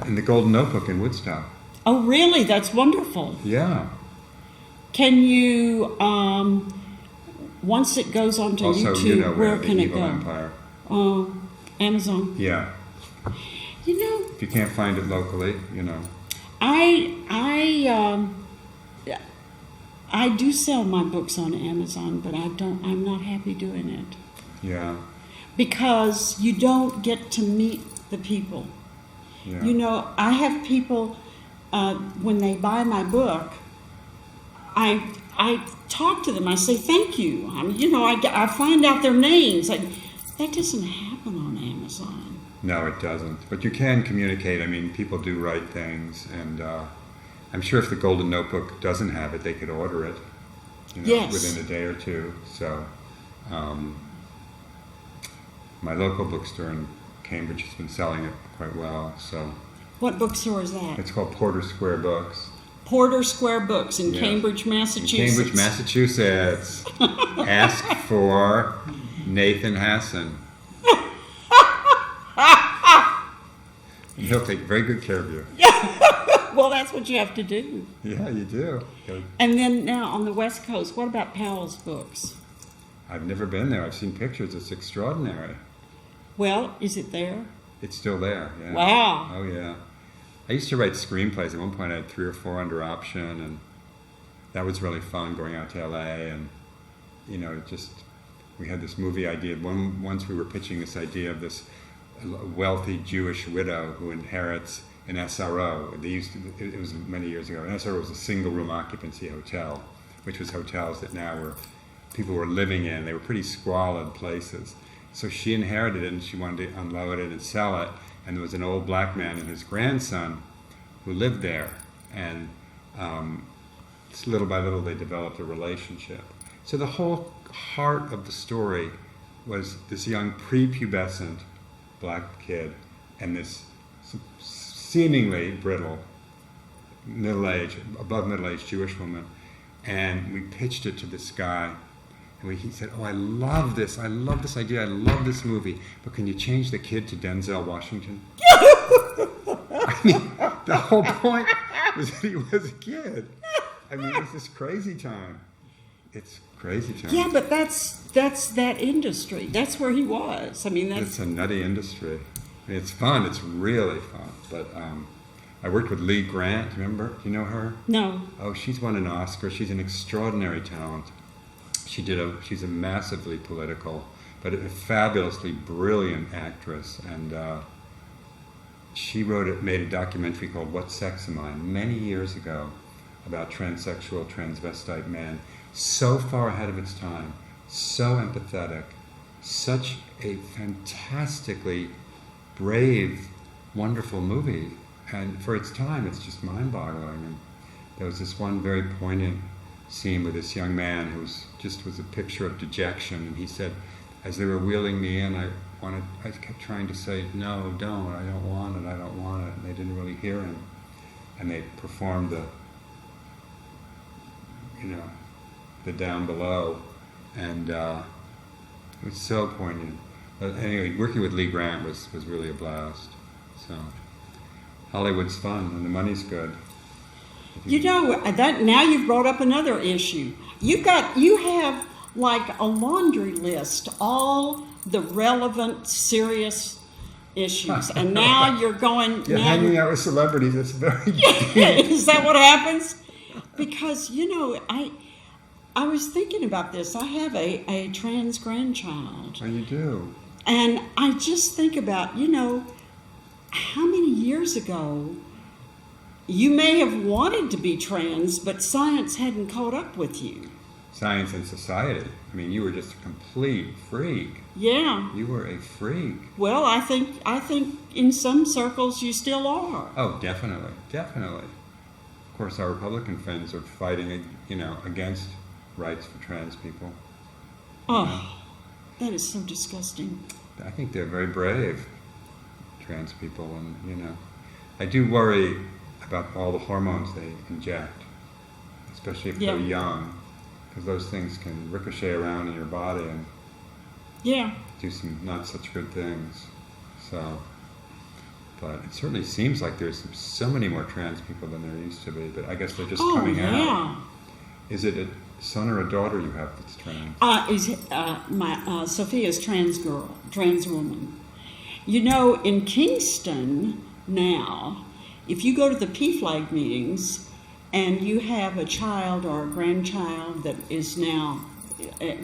In the Golden Notebook in Woodstock. Oh, really? That's wonderful. Yeah. Can you, once it goes onto also, YouTube, where can it go? Empire. Oh, Amazon. Yeah. If you can't find it locally, I do sell my books on Amazon, but I'm not happy doing it. Yeah. Because you don't get to meet the people. Yeah. I have people, when they buy my book, I talk to them. I say thank you. I find out their names. That doesn't happen on Amazon. No, it doesn't. But you can communicate. I mean, people do write things, and I'm sure if the Golden Notebook doesn't have it, they could order it. Yes. Within a day or two. So, my local bookstore in Cambridge has been selling it quite well. So. What bookstore is that? It's called Porter Square Books. Porter Square Books in Cambridge, Massachusetts. In Cambridge, Massachusetts. Ask for Nathan Hassan. And he'll take very good care of you. Well, that's what you have to do. Yeah, you do. And then now on the West Coast, what about Powell's Books? I've never been there. I've seen pictures. It's extraordinary. Well, is it there? It's still there, yeah. Wow. Oh, yeah. I used to write screenplays. At one point, I had 3 or 4 under option, and that was really fun, going out to L.A. And, we had this movie idea. Once we were pitching this idea of this wealthy Jewish widow who inherits an SRO. It was many years ago. An SRO was a single-room occupancy hotel, which was hotels that now people were living in. They were pretty squalid places. So she inherited it, and she wanted to unload it and sell it. And there was an old black man and his grandson who lived there. And little by little, they developed a relationship. So the whole heart of the story was this young prepubescent black kid and this seemingly brittle, above middle-aged Jewish woman. And we pitched it to this guy. And he said, I love this idea, I love this movie, but can you change the kid to Denzel Washington? I mean, the whole point was that he was a kid. I mean, it's this crazy time. It's crazy time. Yeah, but that's that industry. That's where he was. I mean, it's a nutty industry. I mean, it's fun. It's really fun. But I worked with Lee Grant. Remember? Do you know her? No. Oh, she's won an Oscar. She's an extraordinary talent. She's a massively political, but a fabulously brilliant actress, and she made a documentary called "What Sex Am I?" many years ago about transsexual, transvestite men. So far ahead of its time, so empathetic, such a fantastically brave, wonderful movie, and for its time, it's just mind-boggling. And there was this one very poignant scene with this young man who was a picture of dejection, and he said, as they were wheeling me in, I kept trying to say, no, I don't want it, and they didn't really hear him, and they performed the Down Below, and it was so poignant. But anyway, working with Lee Grant was really a blast. So Hollywood's fun, and the money's good. You know, that now you've brought up another issue. You have like a laundry list, all the relevant, serious issues, and now you're going. You're hanging out with celebrities. That's very deep. Is that what happens? Because I was thinking about this. I have a trans grandchild. Oh, you do. And I just think about, how many years ago you may have wanted to be trans, but science hadn't caught up with you. Science and society. I mean, you were just a complete freak. Yeah. You were a freak. Well, I think in some circles you still are. Oh, definitely, definitely. Of course, our Republican friends are fighting, against rights for trans people. Oh, that is so disgusting. I think they're very brave, trans people, and I do worry about all the hormones they inject, especially if they're young, because those things can ricochet around in your body and do some not such good things. So, but it certainly seems like there's so many more trans people than there used to be, but I guess they're just coming out. Is it a son or a daughter you have that's trans? Sophia's trans woman. In Kingston now, if you go to the PFLAG meetings and you have a child or a grandchild that is now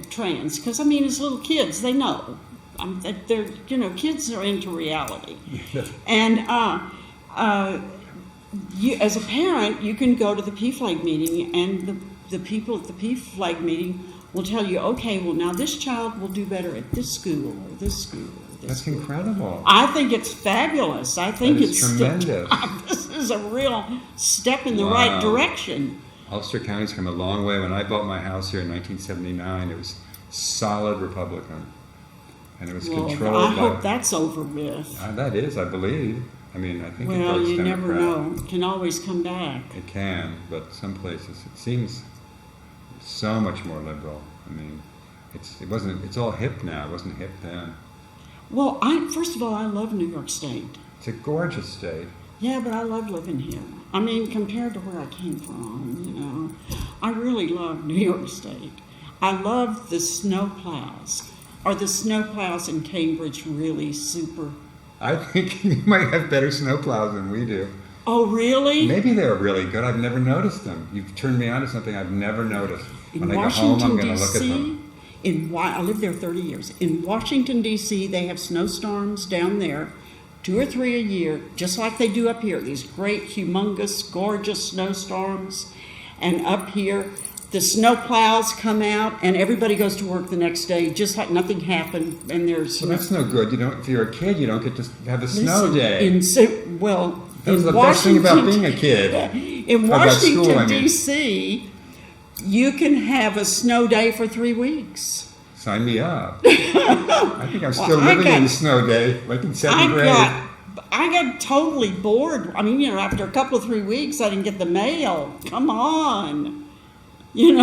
trans, because as little kids, they know. They're, kids are into reality. And you, as a parent, you can go to the PFLAG meeting, and the people at the PFLAG meeting will tell you, okay, well, now this child will do better at this school or this school. That's incredible. I think it's fabulous. I think it's tremendous. This is a real step in the right direction. Ulster County's come a long way. When I bought my house here in 1979, it was solid Republican. And it was controlled by... I hope that's over with. That is, I believe. I think it Well, you Democrat. never know. It can always come back. It can, but some places it seems so much more liberal. It's all hip now. It wasn't hip then. Well, first of all, I love New York State. It's a gorgeous state. Yeah, but I love living here. Compared to where I came from, I really love New York State. I love the snow plows. Are the snow plows in Cambridge really super? I think you might have better snow plows than we do. Oh, really? Maybe they're really good. I've never noticed them. You've turned me on to something I've never noticed. When I go home, I'm going to look at them. I lived there 30 years. In Washington, D.C., they have snowstorms down there, 2 or 3 a year, just like they do up here. These great, humongous, gorgeous snowstorms. And up here, the snow plows come out, and everybody goes to work the next day, just like nothing happened. And there's well, that's no good. If you're a kid, you don't get to have a snow day. That's the best thing about being a kid. In Washington, D.C., you can have a snow day for 3 weeks. Sign me up. I think I'm still living in the snow day, like in 7th grade. I got totally bored. After a couple of 3 weeks, I didn't get the mail. Come on. You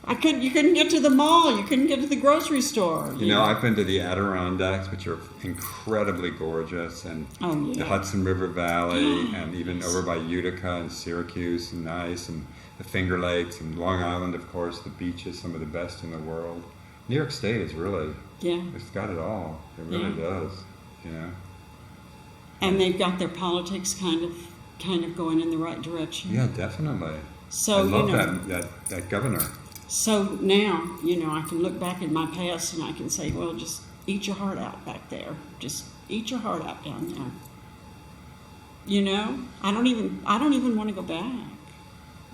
couldn't get to the mall. You couldn't get to the grocery store. I've been to the Adirondacks, which are incredibly gorgeous, and the Hudson River Valley, and even over by Utica and Syracuse, and nice, and the Finger Lakes, and Long Island, of course, the beaches, some of the best in the world. New York State is really, it's got it all. It really does, And they've got their politics kind of going in the right direction. Yeah, definitely. So, I love that governor. So now, I can look back in my past and I can say, well, just eat your heart out back there. Just eat your heart out down there. I don't even want to go back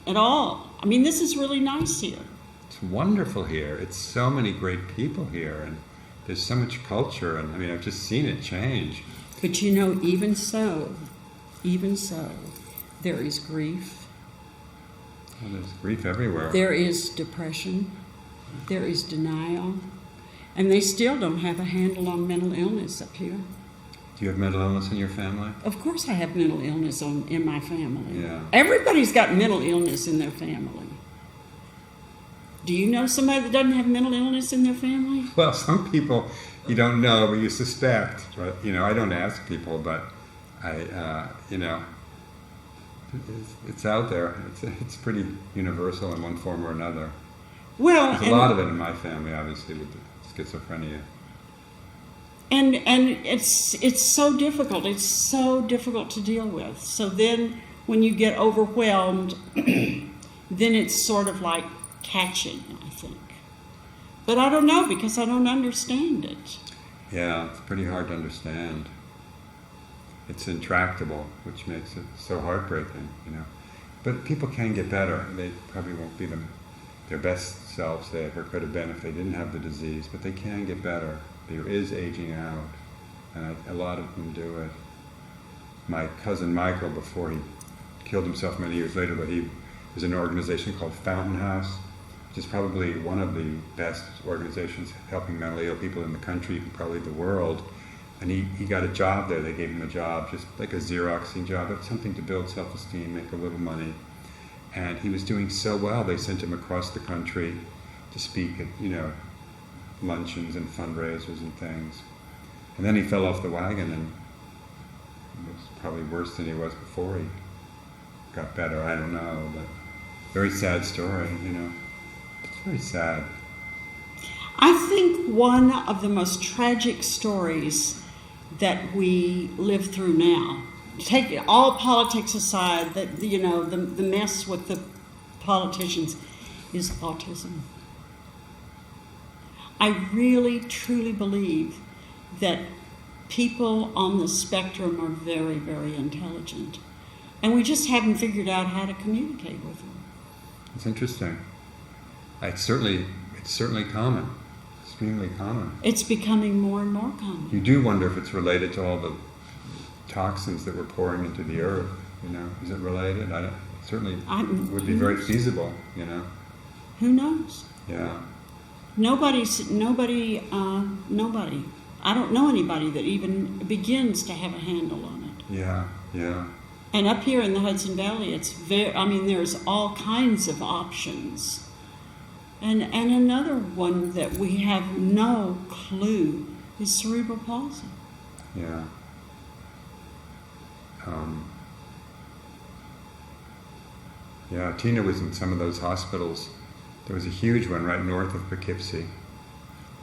at all. This is really nice here. It's wonderful here. It's so many great people here, and there's so much culture, and I've just seen it change. But even so, there is grief. Well, there's grief everywhere. There is depression. There is denial. And they still don't have a handle on mental illness up here. Do you have mental illness in your family? Of course I have mental illness in my family. Yeah. Everybody's got mental illness in their family. Do you know somebody that doesn't have mental illness in their family? Well, some people you don't know, but you suspect. But, I don't ask people, but I It's out there. It's pretty universal in one form or another. Well, There's a lot of it in my family, obviously, with the schizophrenia. And it's so difficult. It's so difficult to deal with. So then when you get overwhelmed, then it's sort of like catching, I think. But I don't know, because I don't understand it. Yeah, it's pretty hard to understand. It's intractable, which makes it so heartbreaking, But people can get better. They probably won't be their best selves they ever could have been if they didn't have the disease, but they can get better. There is aging out, and a lot of them do it. My cousin Michael, before he killed himself many years later, but he was in an organization called Fountain House, which is probably one of the best organizations helping mentally ill people in the country, and probably the world. And he got a job there. They gave him a job, just like a Xeroxing job, but something to build self-esteem, make a little money. And he was doing so well, they sent him across the country to speak at, luncheons and fundraisers and things. And then he fell off the wagon and was probably worse than he was before he got better. I don't know, but very sad story, It's very sad. I think one of the most tragic stories that we live through now, take all politics aside, that the mess with the politicians, is autism. I really, truly believe that people on the spectrum are very, very intelligent, and we just haven't figured out how to communicate with them. It's interesting. It's certainly common. Extremely common. It's becoming more and more common. You do wonder if it's related to all the toxins that we're pouring into the earth. Is it related? Certainly would be very feasible. Who knows? Yeah. Nobody. I don't know anybody that even begins to have a handle on it. Yeah. And up here in the Hudson Valley, there's all kinds of options. And another one that we have no clue is cerebral palsy. Yeah. Tina was in some of those hospitals. There was a huge one right north of Poughkeepsie.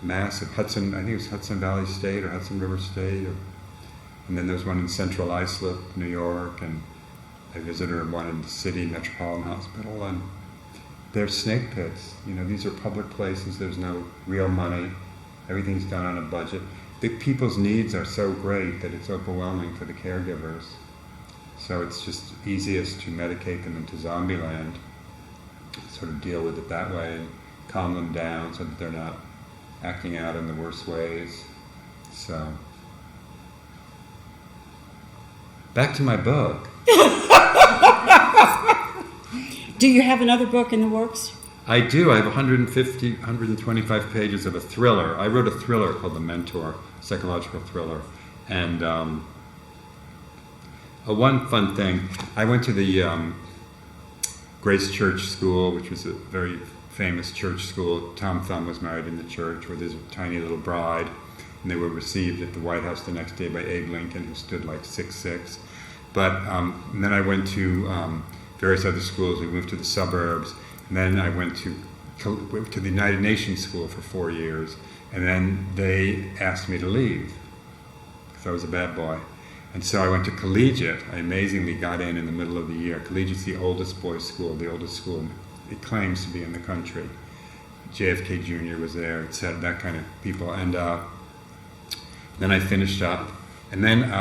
Massive Hudson, I think it was Hudson Valley State or Hudson River State. And then there's one in Central Islip, New York, and I visited one in the city, Metropolitan Hospital, and they're snake pits. These are public places. There's no real money. Everything's done on a budget. The people's needs are so great that it's overwhelming for the caregivers. So it's just easiest to medicate them into zombie land, sort of deal with it that way and calm them down so that they're not acting out in the worst ways. So, back to my book. Do you have another book in the works? I do. I have 125 pages of a thriller. I wrote a thriller called The Mentor, psychological thriller. And one fun thing, I went to the Grace Church School, which was a very famous church school. Tom Thumb was married in the church with his tiny little bride, and they were received at the White House the next day by Abe Lincoln, who stood like 6'6". But and then I went to various other schools. We moved to the suburbs, and then I went to the United Nations School for 4 years, and then they asked me to leave because I was a bad boy. And so I went to Collegiate. I amazingly got in the middle of the year. Collegiate's the oldest boys' school, the oldest school it claims to be in the country. JFK Jr. was there, it said that kind of people. And then I finished up, and then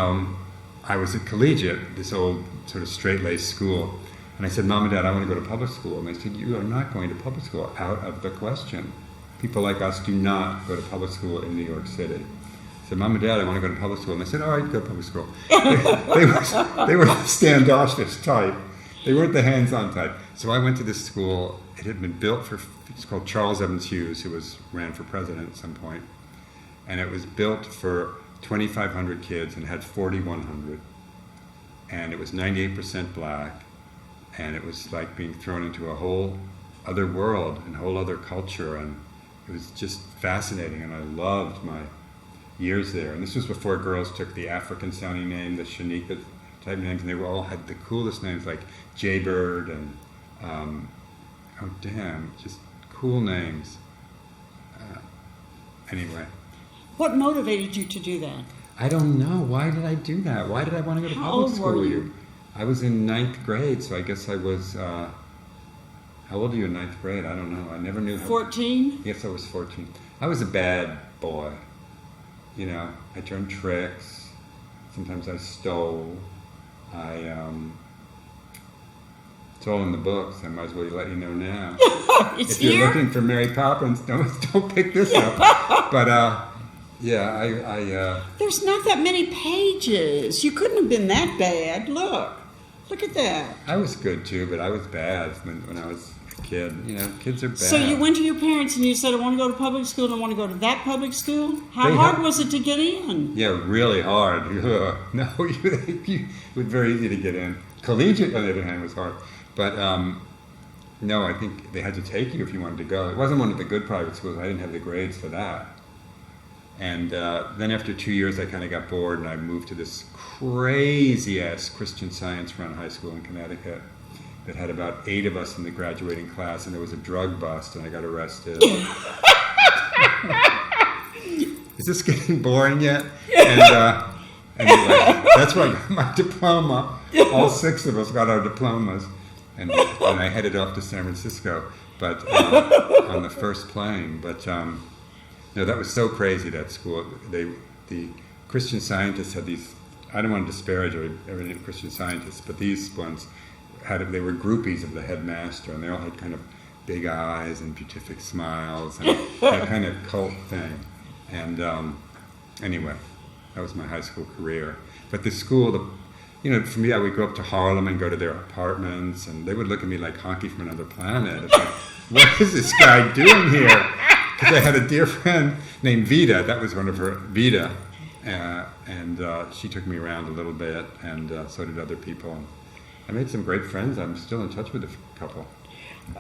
I was at Collegiate, this old sort of straight-laced school. And I said, Mom and Dad, I want to go to public school. And they said, you are not going to public school, out of the question. People like us do not go to public school in New York City. I said, Mom and Dad, I want to go to public school. And they said, all right, go to public school. They were the standoffish type. They weren't the hands-on type. So I went to this school. It had been built it's called Charles Evans Hughes, who ran for president at some point. And it was built for 2,500 kids and had 4,100. And it was 98% black. And it was like being thrown into a whole other world and a whole other culture. And it was just fascinating. And I loved my years there. And this was before girls took the African-sounding name, the Shanika type names, and they were all had the coolest names like Jaybird and oh damn, just cool names. Anyway. What motivated you to do that? I don't know. Why did I do that? Why did I want to go to public school? How old were you? I was in 9th grade, so I guess I was. How old are you in 9th grade? I don't know. I never knew. 14? Yes, I was 14. I was a bad boy. You know, I turned tricks. Sometimes I stole. It's all in the books. I might as well let you know now. It's if you're here? looking for Mary Poppins, don't pick this up. But yeah, I There's not that many pages. You couldn't have been that bad. Look at that. I was good too, but I was bad when I was a kid. You know, kids are bad. So you went to your parents and you said, I want to go to public school and I want to go to that public school? How hard was it to get in? Yeah, really hard. No, it was very easy to get in. Collegiate, on the other hand, was hard. But no, I think they had to take you if you wanted to go. It wasn't one of the good private schools. I didn't have the grades for that. And then after 2 years, I kind of got bored, and I moved to this crazy-ass Christian Science-run high school in Connecticut that had about 8 of us in the graduating class, and there was a drug bust, and I got arrested. Is this getting boring yet? And anyway, that's where I got my diploma. All 6 of us got our diplomas, and I headed off to San Francisco, but on the first plane. But no, that was so crazy, that school. The Christian Scientists had these. I don't want to disparage every Christian Scientists, but these ones they were groupies of the headmaster, and they all had kind of big eyes and beatific smiles and that kind of cult thing. And anyway, that was my high school career. But the school, for me, I would go up to Harlem and go to their apartments, and they would look at me like Honky from another planet. It's like, what is this guy doing here? Because I had a dear friend named Vida. That was one of her, Vida. And she took me around a little bit, and so did other people. And I made some great friends. I'm still in touch with a couple.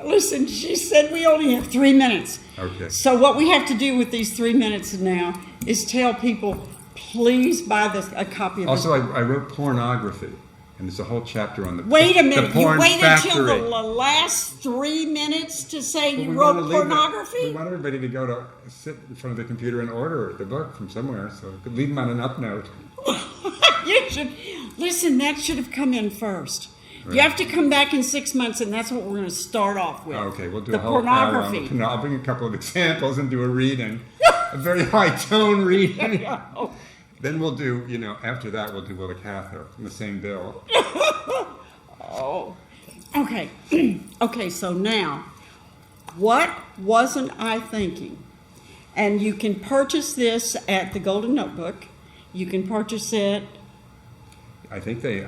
Listen, she said we only have 3 minutes. Okay. So what we have to do with these 3 minutes now is tell people, please buy a copy of Also, I wrote pornography, and there's a whole chapter on the Wait a minute, the porn you waited factory. till the last 3 minutes to say Well, you we wrote want to leave pornography? we want everybody to go to sit in front of the computer and order the book from somewhere, so we could leave them on an up note. You should listen. That should have come in first. Right. You have to come back in 6 months, and that's what we're going to start off with. Okay, we'll do the a whole pornography. hour. I'll bring a couple of examples and do a reading, a very high tone reading. Then we'll do, after that we'll do Willa Cather in the same bill. Oh, okay. Okay, so now, what wasn't I thinking? And you can purchase this at the Golden Notebook. You can purchase it. I think they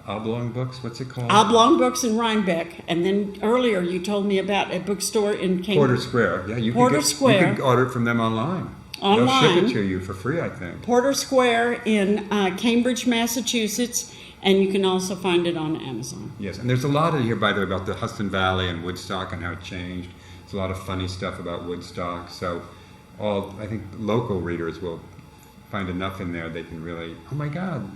Oblong Books. What's it called? Oblong Books in Rhinebeck. And then earlier you told me about a bookstore in Cambridge. Porter Square. Yeah, you Square. could order it from them online. Online. They'll ship it to you for free, I think. Porter Square in Cambridge, Massachusetts. And you can also find it on Amazon. Yes, and there's a lot in here, by the way, about the Hudson Valley and Woodstock and how it changed. There's a lot of funny stuff about Woodstock. So I think local readers will find enough in there they can really, oh my God,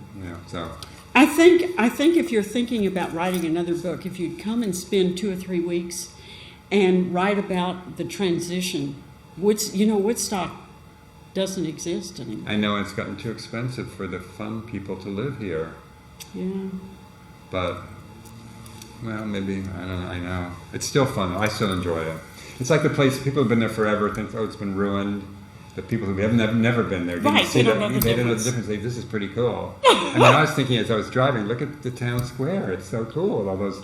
so. I think if you're thinking about writing another book, if you'd come and spend 2 or 3 weeks and write about the transition, Woodstock doesn't exist anymore. I know it's gotten too expensive for the fun people to live here. Yeah. But, well, maybe, I don't know, I know. It's still fun. I still enjoy it. It's like the place, people have been there forever, think, it's been ruined. The people who have never been there didn't see they that. don't know the They don't know the difference. difference. Like, this is pretty cool. I mean, I was thinking as I was driving, look at the town square. It's so cool. All those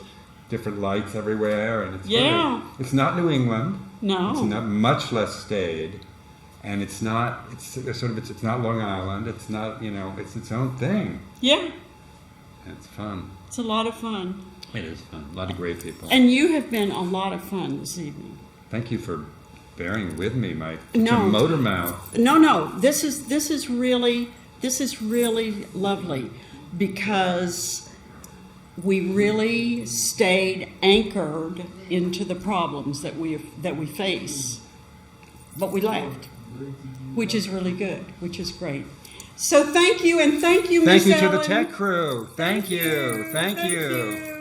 different lights everywhere, and it's Yeah. really, it's not New England. No. It's not much less staid, and it's not. It's not Long Island. It's not. It's its own thing. Yeah. And it's fun. It's a lot of fun. It is fun. A lot of great people. And you have been a lot of fun this evening. Thank you for bearing with me, Mike. No. Motor mouth. No. This is really lovely because we really stayed anchored into the problems that we face. But we laughed, which is really good, which is great. So thank you, and thank you, Miss Thank you to the Ellen. tech crew. Thank you. Thank you.